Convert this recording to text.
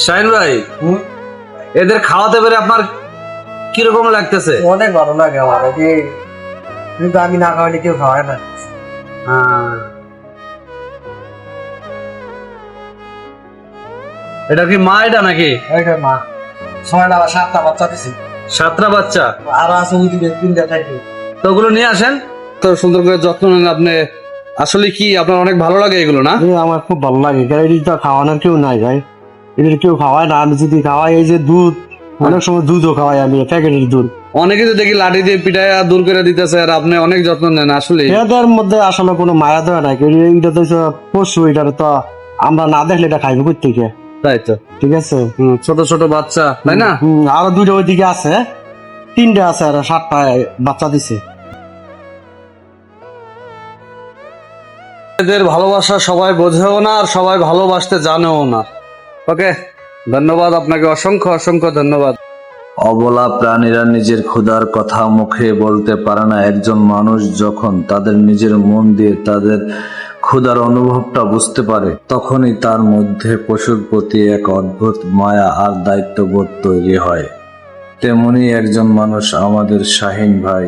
শাহিন ভাই, এদের খাওয়াতে পেরে আপনার কিরকম লাগতেছে? অনেক ভালো লাগে আমার, কিন্তু আমি না খাওয়ালে কেউ খাওয়ায় না। এটা কি মা এটা নাকি? এইটা মা 7টা বাচ্চা দিছি, 7টা বাচ্চা। আর আছে ওই দিকে 3টা থাকবে। তো ওগুলো নিয়ে আসেন, তো সুন্দর করে যত্ন নেন আপনি। আসলে কি আপনার অনেক ভালো লাগে এগুলো না? আমার খুব ভালো লাগে, কারণ এটা খাওয়ানোর কেউ নাই ভাই, এদের কেউ খাওয়ায় না। আমি যদি খাওয়াই, এই যে দুধ, অনেক সময় দুধও খাওয়াই আমি, প্যাকেটের দুধ। অনেকে তো দেখি লাঠি দিয়ে পিটায় দূর করে দিতেছে, আর আপনি অনেক যত্ন নেন। আসলে এদের মধ্যে আসলে কোনো মায়া দেওয়া নাই, এটা তো হচ্ছে পশু, এটা তো আমরা না দেখলে এটা খাইবে কই থেকে? তাই তো। ঠিক আছে। ছোট ছোট বাচ্চা, তাই না? আরো 2টা ওইদিকে আছে, 3টা আছে, আর 7টা বাচ্চা দিছে। এদের ভালোবাসা সবাই বোঝেও না, আর সবাই ভালোবাসতে জানেও না। ওকে, ধন্যবাদ আপনাকে, অসংখ্য অসংখ্য ধন্যবাদ। অবলা প্রাণীরা নিজের ক্ষুধার কথা মুখে বলতে পারে না। একজন মানুষ যখন তাদের নিজের মন দিয়ে তাদের ক্ষুধার অনুভবটা বুঝতে পারে, তখনই তার মধ্যে পশুর প্রতি এক অদ্ভুত মায়া আর দায়িত্ববোধ তৈরি হয়। তেমনি একজন মানুষ আমাদের শাহিন ভাই।